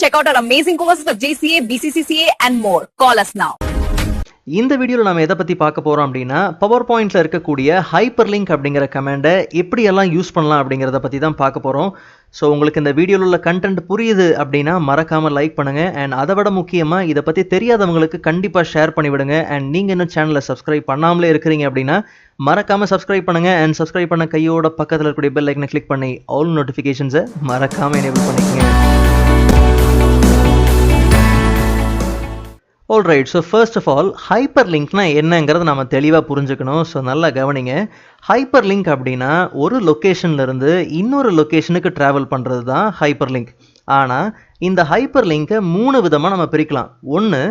Check out our amazing courses of JCA, BCCCA and more. Call us now. இந்த வீடியோவில் நம்ம எதை பற்றி பார்க்க போகிறோம் அப்படின்னா பவர் பாயிண்டில் இருக்கக்கூடிய ஹைப்பர் லிங்க் அப்படிங்கிற கமெண்டை எப்படியெல்லாம் யூஸ் பண்ணலாம் அப்படிங்கிறத பற்றி தான் பார்க்க போகிறோம். ஸோ உங்களுக்கு இந்த வீடியோவில் உள்ள கண்டென்ட் புரியுது அப்படின்னா மறக்காமல் லைக் பண்ணுங்கள். அண்ட் அதை விட முக்கியமாக இதை பற்றி தெரியாதவங்களுக்கு கண்டிப்பாக ஷேர் பண்ணிவிடுங்க. அண்ட் நீங்கள் இன்னும் சேனலை சப்ஸ்கிரைப் பண்ணாமலே இருக்கிறீங்க அப்படின்னா மறக்காமல் சப்ஸ்கிரைப் பண்ணுங்கள். அண்ட் சப்ஸ்கிரைப் பண்ண கையோட பக்கத்தில் இருக்கக்கூடிய பெல் ஐக்கனை கிளிக் பண்ணி ஆல் நோட்டிஃபிகேஷன்ஸை மறக்காமல் எனேபிள் பண்ணிக்கோங்க. Alright, so first of all ஹைப்பர் லிங்க்னா என்னங்கிறத நம்ம தெளிவாக புரிஞ்சுக்கணும். ஸோ நல்லா கவனிங்க. ஹைப்பர் லிங்க் அப்படின்னா ஒரு லொக்கேஷன்லேருந்து இன்னொரு லொக்கேஷனுக்கு ட்ராவல் பண்ணுறது தான் ஹைப்பர் லிங்க். ஆனால் இந்த ஹைப்பர் லிங்கை 3 விதமாக நம்ம பிரிக்கலாம். ஒன்று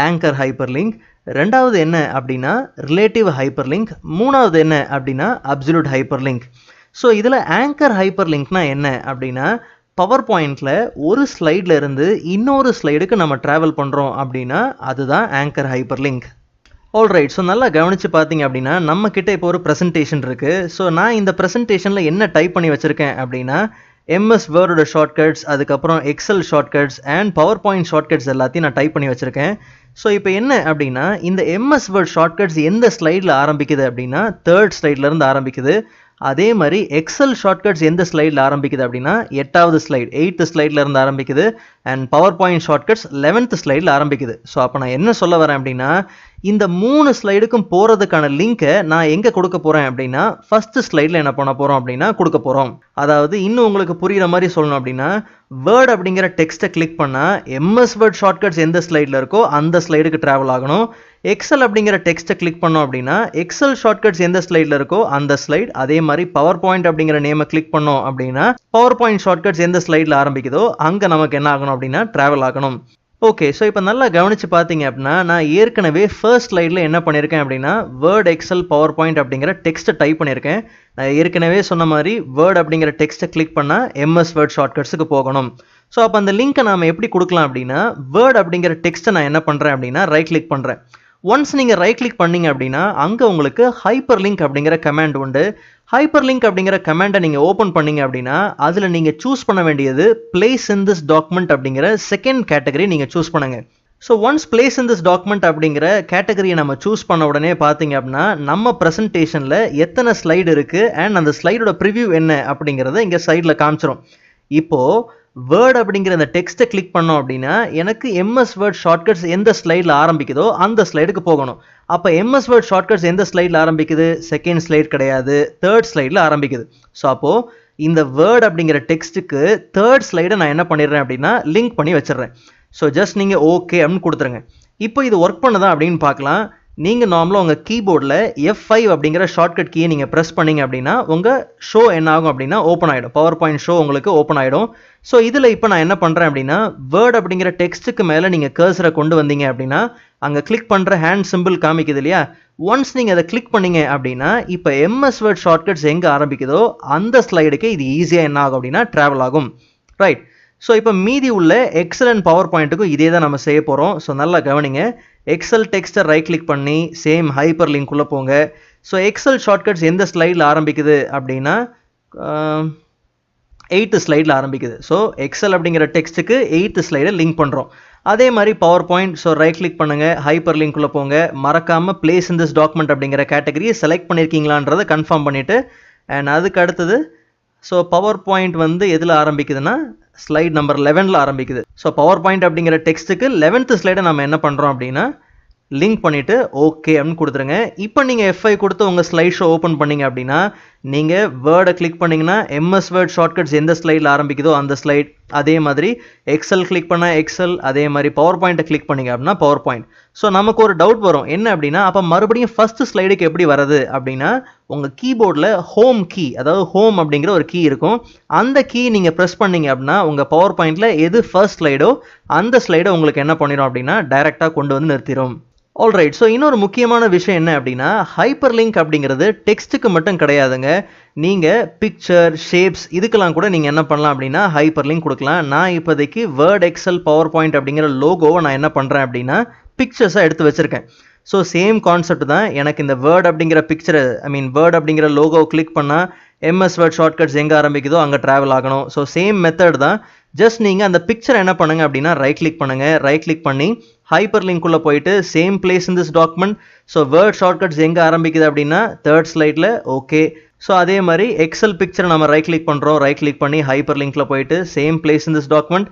ஆங்கர் ஹைப்பர் லிங்க், ரெண்டாவது என்ன அப்படின்னா ரிலேட்டிவ் ஹைப்பர் லிங்க், மூணாவது என்ன அப்படின்னா அப்சல்யூட் ஹைப்பர் லிங்க். ஸோ இதில் ஆங்கர் ஹைப்பர் லிங்க்னா என்ன அப்படின்னா பவர் பாயிண்டில் ஒரு ஸ்லைடில் இருந்து இன்னொரு ஸ்லைடுக்கு நம்ம ட்ராவல் பண்ணுறோம் அப்படின்னா அதுதான் anchor hyper link. Alright, so நல்லா கவனித்து பார்த்தீங்க அப்படின்னா நம்மக்கிட்ட இப்போ ஒரு ப்ரெசன்டேஷன் இருக்குது. ஸோ நான் இந்த ப்ரெசன்டேஷனில் என்ன டைப் பண்ணி வச்சுருக்கேன் அப்படின்னா MS வேர்டோட ஷார்ட்கட்ஸ், அதுக்கப்புறம் Excel shortcuts and PowerPoint shortcuts எல்லாத்தையும் நான் டைப் பண்ணி வச்சுருக்கேன். ஸோ இப்போ என்ன அப்படின்னா இந்த MS வேர்ட் ஷார்ட்கட்ஸ் எந்த ஸ்லைடில் ஆரம்பிக்குது அப்படின்னா 3rd ஸ்லைட்லேருந்து ஆரம்பிக்குது. அதே மாதிரி எக்ஸல் ஷார்ட்கட்ஸ் எந்த ஸ்லைடில் ஆரம்பிக்குது அப்படின்னா 8வது ஸ்லைட் 8th ஸ்லைடில் இருந்து ஆரம்பிக்குது. And PowerPoint shortcuts 11th ஸ்லைடில் ஆரம்பிக்குது. ஸோ அப்போ நான் என்ன சொல்ல வரேன் அப்படின்னா இந்த 3 ஸ்லைடுக்கும் போகிறதுக்கான லிங்கை நான் எங்கே கொடுக்க போகிறேன் அப்படின்னா ஃபஸ்ட்டு ஸ்லைடில் என்ன பண்ண போகிறோம் அப்படின்னா கொடுக்க போகிறோம். அதாவது இன்னும் உங்களுக்கு புரிகிற மாதிரி சொல்லணும் அப்படின்னா வேர்ட் அப்படிங்கிற டெக்ஸ்ட்டை கிளிக் பண்ணால் MS வேர்ட் ஷார்ட்கட்ஸ் எந்த ஸ்லைடில் இருக்கோ அந்த ஸ்லைடுக்கு ட்ராவல் ஆகணும். எக்ஸல் அப்படிங்கிற டெக்ஸ்ட்டை கிளிக் பண்ணோம் அப்படின்னா எக்ஸல் ஷார்ட்கட்ஸ் எந்த ஸ்லைடில் இருக்கோ அந்த ஸ்லைட். அதே மாதிரி பவர் பாயிண்ட் அப்படிங்கிற நேமை கிளிக் பண்ணோம் அப்படின்னா பவர் பாயிண்ட் ஷார்ட்கட்ஸ் எந்த ஸ்லைடில் ஆரம்பிக்குதோ அங்கே நமக்கு என்ன ஆகணும் அப்படின்னா ட்ராவல் ஆகணும். ஓகே, ஸோ இப்போ நல்லா கவனித்து பார்த்தீங்க அப்படின்னா நான் ஏற்கனவே ஃபர்ஸ்ட் ஸ்லைடில் என்ன பண்ணியிருக்கேன் அப்படின்னா வேர்ட் எக்ஸல் பவர் பாயிண்ட் அப்படிங்கிற டெக்ஸ்ட்டை டைப் பண்ணியிருக்கேன். நான் ஏற்கனவே சொன்ன மாதிரி வேர்ட் அப்படிங்கிற டெக்ஸ்ட்டை கிளிக் பண்ணால் MS வேர்ட் ஷார்ட்கட்ஸுக்கு போகணும். ஸோ அப்போ அந்த லிங்க்கை நாம் எப்படி கொடுக்கலாம் அப்படின்னா வேர்ட் அப்படிங்கிற டெக்ஸ்ட்டை நான் என்ன பண்ணுறேன் அப்படின்னா ரைட் கிளிக் பண்ணுறேன். ஒன்ஸ் நீங்கள் ரைட் கிளிக் பண்ணீங்க அப்படின்னா அங்கே உங்களுக்கு ஹைப்பர் லிங்க் அப்படிங்கிற கமாண்ட் உண்டு. ஹைப்பர் லிங்க் அப்படிங்கிற கமாண்டை நீங்கள் ஓப்பன் பண்ணீங்க அப்படின்னா அதில் நீங்கள் சூஸ் பண்ண வேண்டியது பிளேஸ் இன் திஸ் டாக்குமெண்ட் அப்படிங்கிற செகண்ட் கேட்டகரி நீங்கள் சூஸ் பண்ணுங்க. So once place in this document அப்படிங்கிற கேட்டகரியை நம்ம சூஸ் பண்ண உடனே பார்த்தீங்க அப்படின்னா நம்ம ப்ரெசன்டேஷனில் எத்தனை ஸ்லைடு இருக்குது அண்ட் அந்த ஸ்லைடோட ப்ரிவ்யூ என்ன அப்படிங்கிறத இங்கே சைடில் காமிச்சிரும். இப்போது வேர்ட் அப்படிங்கிற அந்த டெக்ஸ்ட்டை கிளிக் பண்ணோம் அப்படின்னா எனக்கு MS வேர்ட் ஷார்ட்கட்ஸ் எந்த ஸ்லைடில் ஆரம்பிக்குதோ அந்த ஸ்லைடுக்கு போகணும். அப்போ MS வேர்ட் ஷார்ட்கட்ஸ் எந்த ஸ்லைடில் ஆரம்பிக்குது? செகண்ட் ஸ்லைட் கிடையாது, 3rd ஸ்லைடில் ஆரம்பிக்குது. ஸோ அப்போது இந்த வேர்ட் அப்படிங்கிற டெக்ஸ்ட்டுக்கு 3rd ஸ்லைடை நான் என்ன பண்ணிடுறேன் அப்படின்னா லிங்க் பண்ணி வச்சிடுறேன். ஸோ ஜஸ்ட் நீங்கள் ஓகே அப்படின்னு கொடுத்துருங்க. இப்போ இது ஒர்க் பண்ணுதா அப்படின்னு பார்க்கலாம். நீங்கள் நார்மலாக உங்கள் கீபோர்டில் F5 அப்படிங்கிற ஷார்ட்கட் கீயை நீங்கள் ப்ரெஸ் பண்ணிங்க அப்படின்னா உங்கள் ஷோ என்ன ஆகும் அப்படின்னா ஓப்பன் ஆகிடும். பவர் பாயிண்ட் ஷோ உங்களுக்கு ஓப்பன் ஆகிடும். ஸோ இதில் இப்போ நான் என்ன பண்ணுறேன் அப்படின்னா வேர்ட் அப்படிங்கிற டெக்ஸ்ட்டுக்கு மேலே நீங்கள் கர்சரை கொண்டு வந்தீங்க அப்படின்னா அங்கே கிளிக் பண்ணுற ஹேண்ட் சிம்பிள் காமிக்குது இல்லையா? ஒன்ஸ் நீங்கள் அதை கிளிக் பண்ணீங்க அப்படின்னா இப்போ MS வேர்ட் ஷார்ட்கட்ஸ் எங்கே ஆரம்பிக்குதோ அந்த ஸ்லைடுக்கு இது ஈஸியாக என்ன ஆகும் அப்படின்னா ட்ராவல் ஆகும். ரைட், ஸோ இப்போ மீதி உள்ள எக்ஸல் அண்ட் பவர் பாயிண்ட்டுக்கும் இதே தான் நம்ம செய்ய போகிறோம். ஸோ நல்லா கவனிங்க. எக்ஸல் டெக்ஸ்ட்டை ரைட் கிளிக் பண்ணி சேம் ஹைப்பர் லிங்க்குள்ளே போங்க. ஸோ எக்ஸல் ஷார்ட்கட்ஸ் எந்த ஸ்லைடில் ஆரம்பிக்குது அப்படின்னா 8th ஸ்லைடில் ஆரம்பிக்குது. ஸோ எக்ஸல் அப்படிங்கிற டெக்ஸ்ட்டுக்கு 8th ஸ்லைடை லிங்க் பண்ணுறோம். அதே மாதிரி power point. So right click பண்ணுங்கள், ஹைப்பர் லிங்க்குள்ளே போங்க. மறக்காமல் பிளேஸ் இன் திஸ் டாக்குமெண்ட் அப்படிங்கிற கேட்டகரியை செலக்ட் பண்ணியிருக்கீங்களான்றதை கன்ஃபார்ம் பண்ணிவிட்டு அண்ட் அதுக்கு அடுத்தது ஸோ பவர் பாயிண்ட் வந்து எதில் ஆரம்பிக்குதுன்னா ஸ்லைட் நம்பர் 11ல் ஆரம்பிக்குது. ஸோ பவர் பாயிண்ட் அப்படிங்கிற டெக்ஸ்ட்டுக்கு 11th ஸ்லைடை நம்ம என்ன பண்ணுறோம் அப்படின்னா லிங்க் பண்ணிவிட்டு ஓகே அப்படின்னு கொடுத்துருங்க. இப்போ நீங்கள் F5 கொடுத்து உங்கள் ஸ்லைட் ஷோ ஓப்பன் பண்ணிங்க அப்படின்னா நீங்கள் வேர்டை கிளிக் பண்ணிங்கன்னா MS வேர்ட் ஷார்ட்கட்ஸ் எந்த ஸ்லைடில் ஆரம்பிக்குதோ அந்த ஸ்லைட். அதே மாதிரி எக்ஸல் கிளிக் பண்ணால் எக்ஸல், அதே மாதிரி பவர் பாயிண்ட்டை கிளிக் பண்ணிங்க அப்படின்னா பவர் பாயிண்ட். ஸோ நமக்கு ஒரு டவுட் வரும் என்ன அப்படின்னா அப்போ மறுபடியும் ஃபஸ்ட்டு ஸ்லைடுக்கு எப்படி வருது அப்படின்னா உங்கள் கீபோர்டில் ஹோம் கீ, அதாவது ஹோம் அப்படிங்கிற ஒரு கீ இருக்கும். அந்த கீ நீங்கள் ப்ரெஸ் பண்ணிங்க அப்படின்னா உங்கள் பவர் பாயிண்டில் எது ஃபர்ஸ்ட் ஸ்லைடோ அந்த ஸ்லைடை உங்களுக்கு என்ன பண்ணிடும் அப்படின்னா டைரெக்டாக கொண்டு வந்து நிறுத்திடும். ஆல்ரைட், ஸோ இன்னொரு முக்கியமான விஷயம் என்ன அப்படின்னா ஹைப்பர் லிங்க் அப்படிங்கிறது டெக்ஸ்ட்டுக்கு மட்டும் கிடையாதுங்க. நீங்கள் பிக்சர், ஷேப்ஸ் இதுக்கெல்லாம் கூட நீங்கள் என்ன பண்ணலாம் அப்படின்னா ஹைப்பர் லிங்க் கொடுக்கலாம். நான் இப்போதைக்கு வேர்ட் எக்ஸல் பவர் பாயிண்ட் அப்படிங்கிற லோகோவை நான் என்ன பண்ணுறேன் அப்படின்னா பிக்சர்ஸாக எடுத்து வச்சுருக்கேன். ஸோ சேம் கான்செப்ட் தான். எனக்கு இந்த வேர்ட் அப்படிங்கிற பிக்சரை வேர்ட் அப்படிங்கிற லோகோ கிளிக் பண்ணால் MS வேர்ட் ஷார்ட்கட்ஸ் எங்கே ஆரம்பிக்குதோ அங்கே ட்ராவல் ஆகணும். ஸோ சேம் மெத்தட் தான். ஜஸ்ட் நீங்கள் அந்த பிக்சர் என்ன பண்ணுங்க அப்படின்னா ரைட் கிளிக் பண்ணுங்கள். ரைட் கிளிக் பண்ணி ஹைப்பர் லிங்க்குள்ளே போயிட்டு same place in this document. So word shortcuts எங்கே ஆரம்பிக்குது அப்படின்னா தேர்ட் ஸ்லைடில். ஓகே. ஸோ அதே மாதிரி எக்ஸல் பிக்சரை நம்ம ரைட் கிளிக் பண்ணுறோம். ரைட் கிளிக் பண்ணி ஹைப்பர் லிங்க்கில் போயிட்டு same place in this document.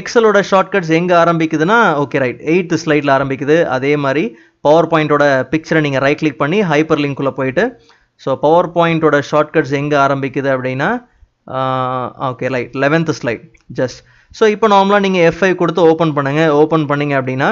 எக்ஸலோட ஷார்ட்கட்ஸ் எங்கே ஆரம்பிக்குதுன்னா ஓகே ரைட் 8th ஸ்லைடில் ஆரம்பிக்குது. அதே மாதிரி பவர் பாயிண்டோட பிக்சரை நீங்கள் ரைட் கிளிக் பண்ணி ஹைப்பர் லிங்க்குள்ளே போயிட்டு ஸோ பவர் பாயிண்டோட ஷார்ட்கட்ஸ் எங்கே ஆரம்பிக்குது அப்படின்னா okay right 11th slide just. So இப்போ நார்மலாக நீங்கள் F5 கொடுத்து ஓப்பன் பண்ணுங்கள். ஓப்பன் பண்ணிங்க அப்படின்னா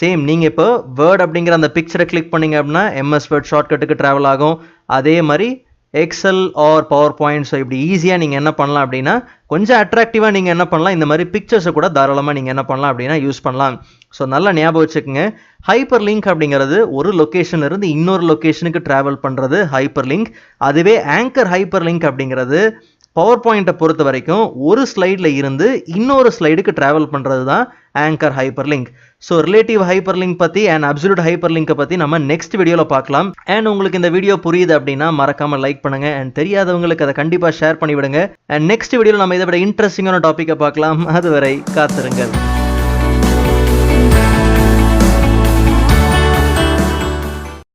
சேம் நீங்கள் இப்போ வேர்ட் அப்படிங்கிற அந்த பிக்சரை கிளிக் பண்ணிங்க அப்படின்னா MS வேர்ட் ஷார்ட்கட்டுக்கு ட்ராவல் ஆகும். அதே மாதிரி Excel or PowerPoint. So இப்படி ஈஸியாக நீங்கள் என்ன பண்ணலாம் அப்படின்னா கொஞ்சம் அட்ராக்டிவாக நீங்கள் என்ன பண்ணலாம், இந்த மாதிரி பிக்சர்ஸை கூட தாராளமாக நீங்கள் என்ன பண்ணலாம் அப்படின்னா யூஸ் பண்ணலாம். ஸோ நல்லா ஞாபகம் வச்சுக்கோங்க, ஹைப்பர் லிங்க் அப்படிங்கிறது ஒரு லொக்கேஷன்ல இருந்து இன்னொரு லொக்கேஷனுக்கு ட்ராவல் பண்ணுறது ஹைப்பர் லிங்க். அதுவே ஆங்கர் ஹைப்பர் லிங்க் அப்படிங்கிறது பவர் பாயிண்ட்டை பொறுத்த வரைக்கும் ஒரு ஸ்லைடில் இருந்து இன்னொரு ஸ்லைடுக்கு ட்ராவல் பண்ணுறது தான் anchor hyper link. So relative hyper link பற்றி அண்ட் அப்சல்யூட் ஹைப்பர் லிங்கை பற்றி நம்ம நெக்ஸ்ட் வீடியோவில் பார்க்கலாம். அண்ட் உங்களுக்கு இந்த வீடியோ புரியுது அப்படின்னா மறக்காமல் லைக் பண்ணுங்க. அண்ட் தெரியாதவங்களுக்கு அதை கண்டிப்பாக ஷேர் பண்ணி விடுங்க. அண்ட் நெக்ஸ்ட் வீடியோவில் நம்ம இதை விட இன்ட்ரெஸ்டிங்கான டாப்பிக்கை பார்க்கலாம். அதுவரை காத்திருங்கள்.